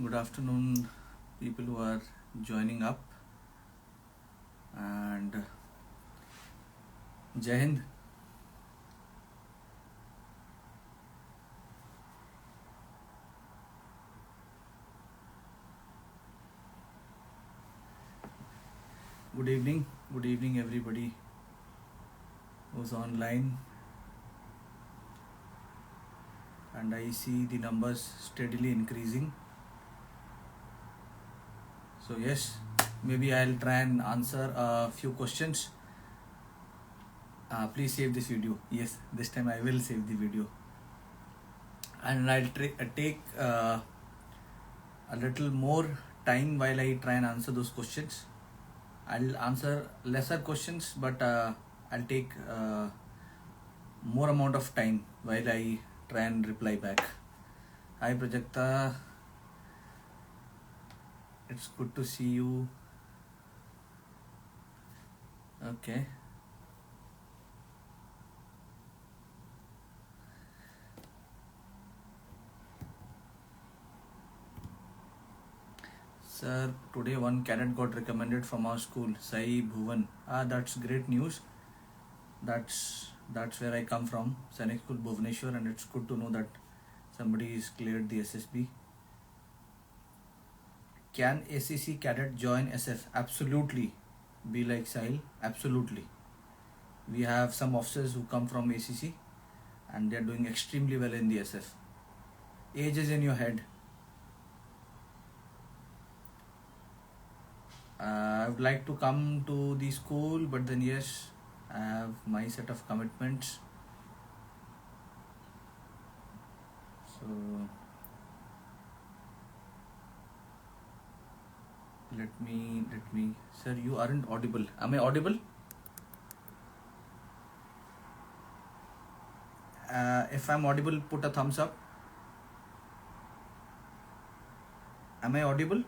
Good afternoon, people who are joining up, and Jai Hind. Good evening everybody who's online, and I see the numbers steadily increasing. So yes, maybe I'll try and answer a few questions. Please save this video. Yes, this time I will save the video, and I'll take a little more time while I try and answer those questions. I'll answer lesser questions, but I'll take more amount of time while I try and reply back. Hi Prajakta, it's good to see you. Okay. Sir, today one cadet got recommended from our school, Sai Bhuvan. That's great news. That's where I come from, Sainik School Bhubaneswar, and it's good to know that somebody is cleared the SSB. Can ACC cadet join SF? Absolutely. Be like Sahil, absolutely. We have some officers who come from ACC and they're doing extremely well in the SF. Age is in your head. I would like to come to the school, but then yes, I have my set of commitments. So let me sir, you aren't audible. Am I audible? If I'm audible, put a thumbs up. Am I audible?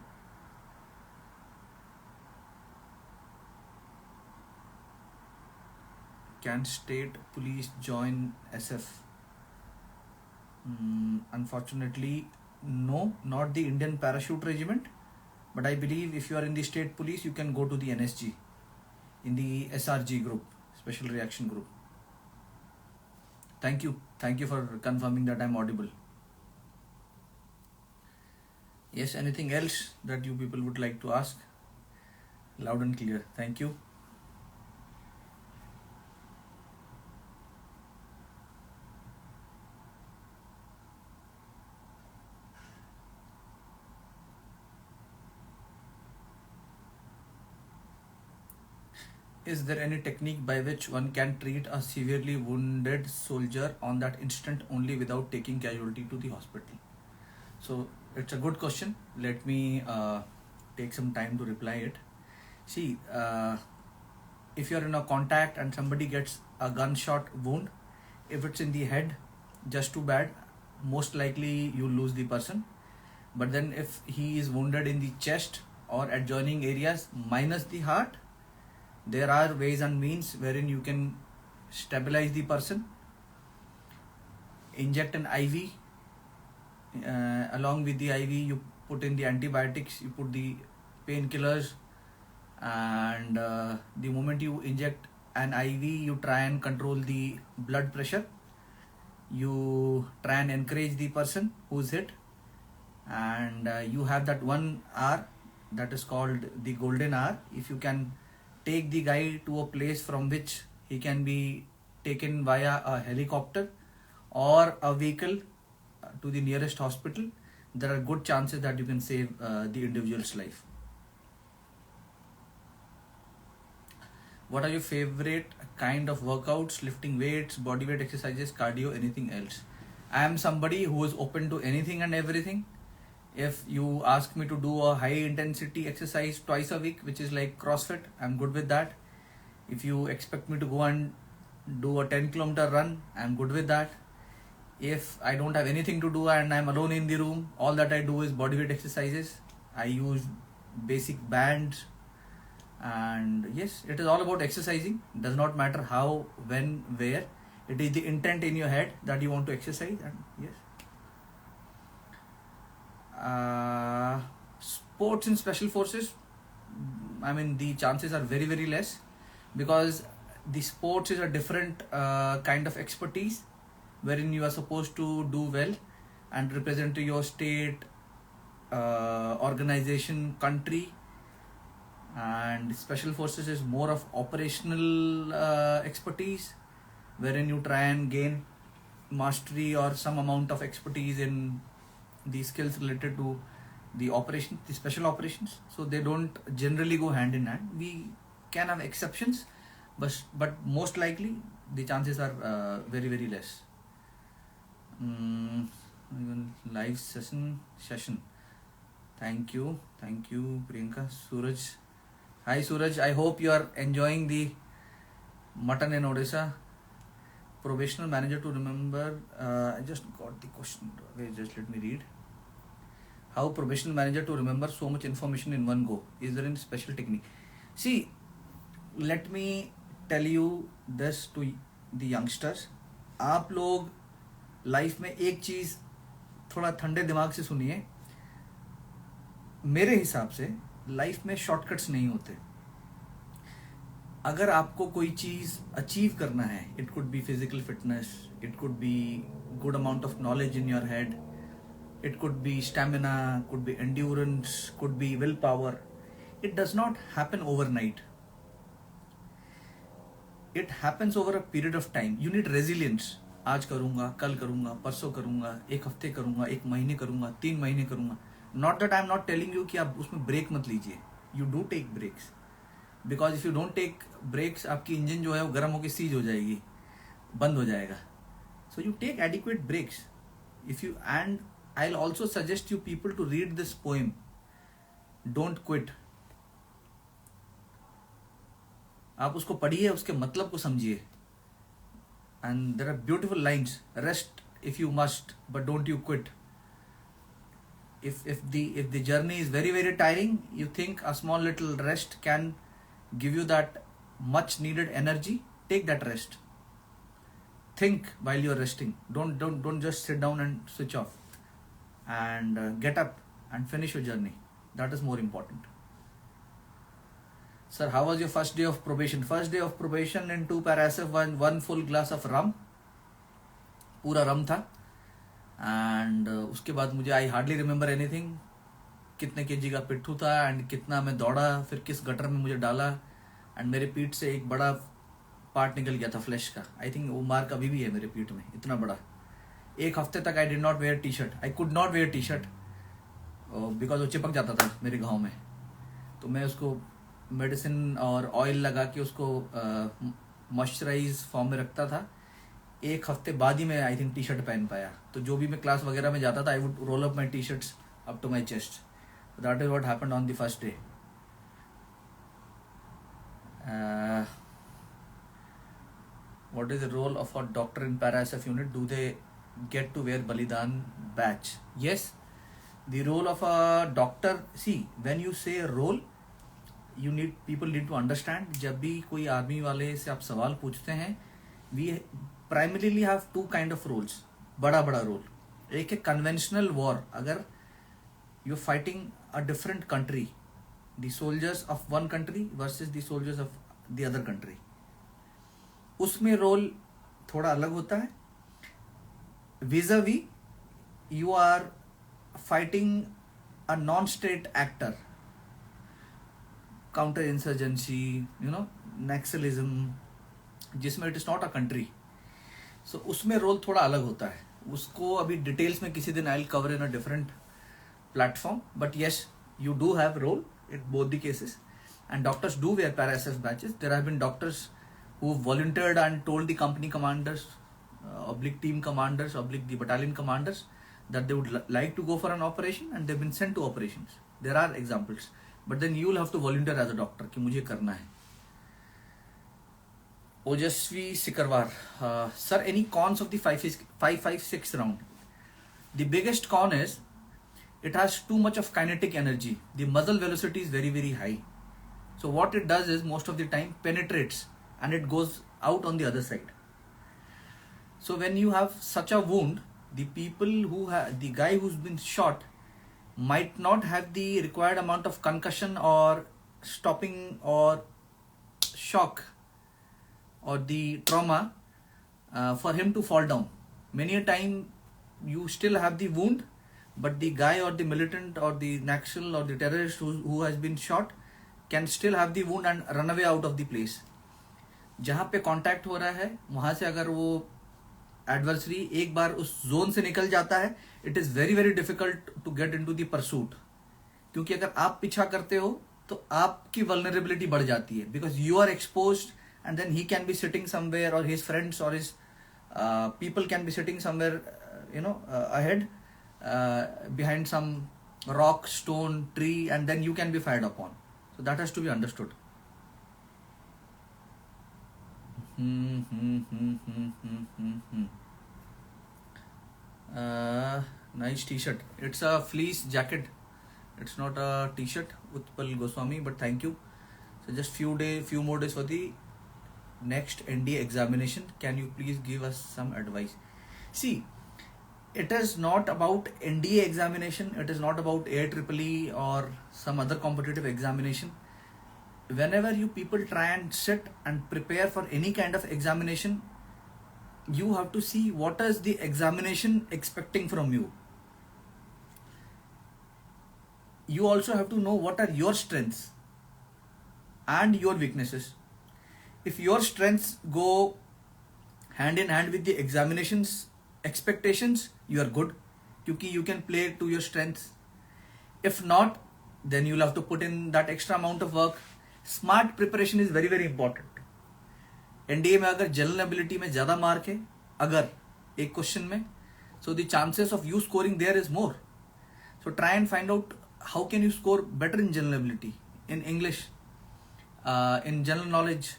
Can state police join SF? Unfortunately, no, not the Indian Parachute Regiment. But I believe if you are in the state police, you can go to the NSG, in the SRG group, Special Reaction Group. Thank you for confirming that I'm audible. Yes, anything else that you people would like to ask? Loud and clear. Thank you. Is there any technique by which one can treat a severely wounded soldier on that instant only without taking casualty to the hospital? So it's a good question. Let me take some time to reply it. See, if you're in a contact and somebody gets a gunshot wound, if it's in the head, just too bad. Most likely you lose the person. But then if he is wounded in the chest or adjoining areas minus the heart, there are ways and means wherein you can stabilize the person, inject an IV, along with the IV you put in the antibiotics, you put the painkillers, and the moment you inject an IV, you try and control the blood pressure, you try and encourage the person who's hit, and you have that 1 hour that is called the golden hour. If you can take the guy to a place from which he can be taken via a helicopter or a vehicle to the nearest hospital, there are good chances that you can save the individual's life. What are your favorite kind of workouts? Lifting weights, bodyweight exercises, cardio, anything else? I am somebody who is open to anything and everything. If you ask me to do a high intensity exercise twice a week, which is like CrossFit, I'm good with that. If you expect me to go and do a 10-kilometer run, I'm good with that. If I don't have anything to do and I'm alone in the room, all that I do is bodyweight exercises. I use basic bands, and yes, it is all about exercising. It does not matter how, when, where. It is the intent in your head that you want to exercise, and yes. Sports in special forces, I mean, the chances are very, very less, because the sports is a different kind of expertise wherein you are supposed to do well and represent your state, organization, country. And special forces is more of operational expertise wherein you try and gain mastery or some amount of expertise in the skills related to the operation, the special operations. So they don't generally go hand in hand. We can have exceptions, but most likely the chances are very, very less. Even live session. Thank you, Priyanka. Suraj, hi Suraj. I hope you are enjoying the mutton in Odisha. Probational manager to remember. I just got the question. Wait, just let me read. How probational manager to remember so much information in one go? Is there any special technique? See, let me tell you this to the youngsters. आप लोग life में एक चीज थोड़ा ठंडे दिमाग से सुनिए. मेरे हिसाब से लाइफ में शॉर्टकट्स नहीं होते. अगर आपको कोई चीज अचीव करना है, it could be physical fitness, it could be good amount of knowledge in your head, it could be stamina, could be endurance, could be willpower. It does not happen overnight. It happens over a period of time. You need resilience. आज करूँगा, कल करूँगा, परसों करूँगा, एक हफ्ते करूँगा, एक महीने करूँगा, 3 महीने करूँगा. Not that I am not telling you कि आप उसमें ब्रेक मत लीजिए. You do take breaks. Because if you don't take breaks, आपकी इंजन जो है वो गर्म होकर सीज हो जाएगी, बंद हो जाएगा. So you take adequate breaks. If you, and I'll also suggest you people to read this poem, Don't Quit. आप उसको पढ़िए, उसके मतलब को समझिए. And there are beautiful lines. Rest if you must, but don't you quit. If the journey is very, very tiring, you think a small little rest can give you that much needed energy, take that rest. Think while you're resting. Don't just sit down and switch off. And get up and finish your journey. That is more important. Sir, how was your first day of probation? First day of probation in 2 parasaf, one full glass of rum. पूरा रम था. And उसके बाद मुझे I hardly remember anything. कितने KG का पिट्ठू था and कितना मैं दौड़ा, फिर किस गटर में मुझे डाला, and मेरे पीठ से एक बड़ा पार्ट निकल गया था फ्लैश का. I think वो मार्क अभी भी है मेरे पीठ में, इतना बड़ा. एक हफ्ते तक I did not wear T shirt. I could not wear T shirt because वो चिपक जाता था मेरे घाव में. तो मैं उसको मेडिसिन और ऑयल लगा के उसको मॉइस्चराइज फॉर्म में रखता था. एक हफ्ते बाद ही मैं आई थिंक टी शर्ट पहन पाया. तो जो भी मैं क्लास वगैरह में जाता था, I would roll up my T shirts up to my chest. That is what happened on the first day. What is the role of a doctor in para-SF unit? Do they get to wear Balidan badge? Yes, the role of a doctor. See, when you say role, people need to understand. जब भी कोई army वाले से आप सवाल पूछते हैं, we primarily have 2 kind of roles. बड़ा रोल. एक है conventional war. अगर you're fighting a different country, the soldiers of one country versus the soldiers of the other country, उसमें रोल थोड़ा अलग होता है. vis-a-vis you are fighting a non-state actor, counter insurgency, Naxalism, जिसमें it is not a country. So उसमें role थोड़ा अलग होता है. उसको अभी डिटेल्स में किसी दिन I'll cover in a different platform. But yes, you do have role in both the cases. And doctors do wear para-SF badges. There have been doctors who volunteered and told the company commanders, oblique team commanders, oblique the battalion commanders, that they would like to go for an operation, and they've been sent to operations. There are examples. But then you will have to volunteer as a doctor कि मुझे करना है. Ojasvi Sikarwar, sir, any cons of the 5.56 round? The biggest con is it has too much of kinetic energy. The muzzle velocity is very, very high. So what it does is most of the time penetrates and it goes out on the other side. So when you have such a wound, the guy who's been shot might not have the required amount of concussion or stopping or shock or the trauma for him to fall down. Many a time you still have the wound, but the guy or the militant or the Naxal or the terrorist who has been shot can still have the wound and run away out of the place. जहाँ पे contact हो रहा है वहाँ से अगर वो adversary एक बार उस जोन से निकल जाता है, it is very very difficult to get into the pursuit. क्योंकि अगर आप पीछा करते हो तो आपकी वल्नरेबिलिटी बढ़ जाती है, because you are exposed and then he can be sitting somewhere और हिज फ्रेंड्स और his people can be sitting somewhere ahead behind some rock, stone, tree, and then you can be fired upon. So that has to be understood. Nice t-shirt. It's a fleece jacket. It's not a t-shirt, Utpal Goswami, but thank you. So just few more days for the next NDA examination. Can you please give us some advice? See, it is not about NDA examination. It is not about AIEEE or some other competitive examination. Whenever you people try and sit and prepare for any kind of examination, you have to see what is the examination expecting from you. You also have to know what are your strengths and your weaknesses. If your strengths go hand in hand with the examinations expectations, you are good, because you can play to your strengths. If not, then you'll have to put in that extra amount of work. Smart preparation is very very important. NDA में अगर general ability में ज़्यादा mark है अगर एक question में, so the chances of you scoring there is more. So try and find out how can you score better in general ability, in English, in general knowledge.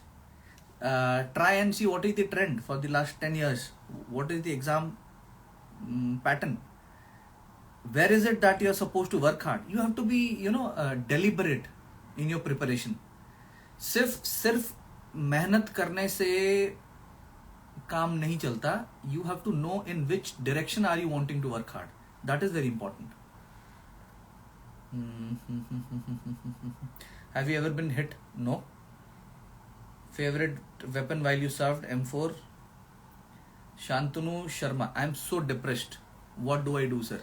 Try and see what is the trend for the last 10 years. What is the exam pattern? Where is it that you are supposed to work hard? You have to be, deliberate in your preparation. सिर्फ मेहनत करने से काम नहीं चलता. You have to know in which direction are you wanting to work hard. That is very important. Have you ever been hit? No. Favorite weapon while you served? M4. Shantanu Sharma. I am so depressed. What do I do, sir?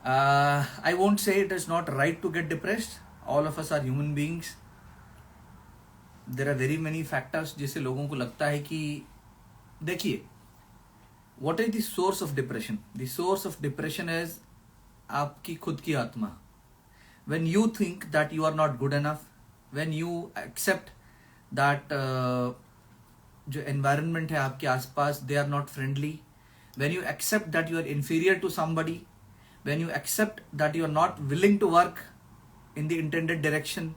I won't say it is not right to get depressed. All of us are human beings. There are very many factors जिससे लोगों को लगता है कि देखिए, what is the source of depression? The source of depression is आपकी खुद की आत्मा. When you think that you are not good enough, when you accept that जो environment है आपके आसपास they are not friendly, when you accept that you are inferior to somebody, when you accept that you are not willing to work in the intended direction,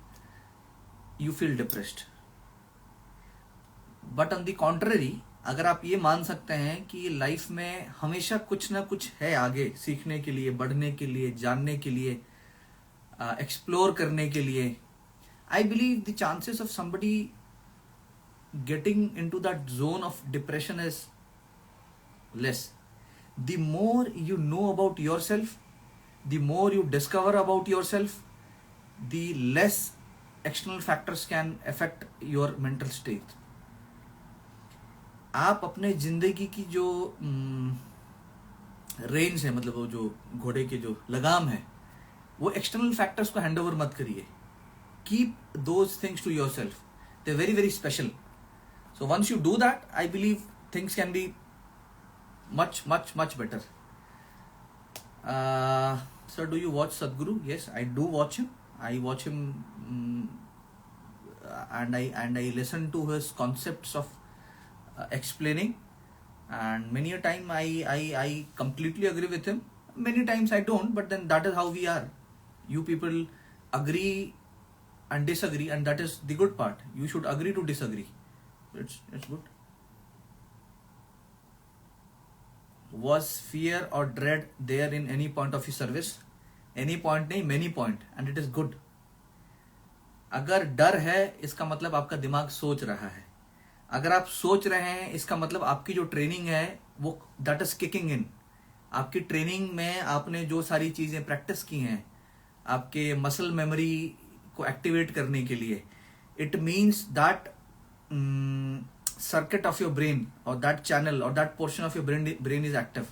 you feel depressed. But on the contrary, अगर आप ये मान सकते हैं कि life में हमेशा कुछ ना कुछ है आगे सीखने के लिए, बढ़ने के लिए, जानने के लिए, एक्सप्लोर करने के लिए, I believe the chances of somebody getting into that zone of depression is less. The more you know about yourself, the more you discover about yourself, the less external factors can affect your mental state. आप अपने जिंदगी की जो range है, मतलब वो जो घोड़े के जो लगाम है, वो एक्सटर्नल फैक्टर्स को हैंड ओवर मत करिए. Keep those things to yourself. They very very special. So once you do that, I believe things can be much better. Sir, do you watch Sadhguru? Yes, I do watch him. I watch him and I listen to his concepts of explaining, and many a time I completely agree with him. Many times I don't, but then that is how we are. You people agree and disagree, and that is the good part. You should agree to disagree. It's good. Was fear or dread there in any point of your service? Any point नहीं, many point, and it is good. अगर डर है इसका मतलब आपका दिमाग सोच रहा है. अगर आप सोच रहे हैं इसका मतलब आपकी जो ट्रेनिंग है वो that is kicking in. आपकी ट्रेनिंग में आपने जो सारी चीजें प्रैक्टिस की हैं आपके मसल मेमोरी को एक्टिवेट करने के लिए, it means that circuit of your brain और दैट चैनल और that portion of your brain is active.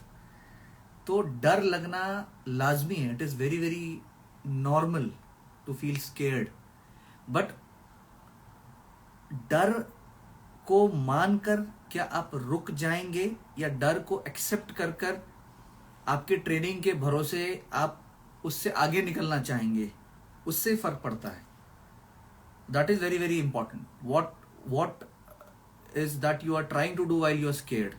तो डर लगना लाजमी है. It is very very normal to feel scared, but डर को मानकर क्या आप रुक जाएंगे या डर को एक्सेप्ट कर कर आपके ट्रेनिंग के भरोसे आप उससे आगे निकलना चाहेंगे, उससे फर्क पड़ता है. That is very very important. What is that you are trying to do while you are scared.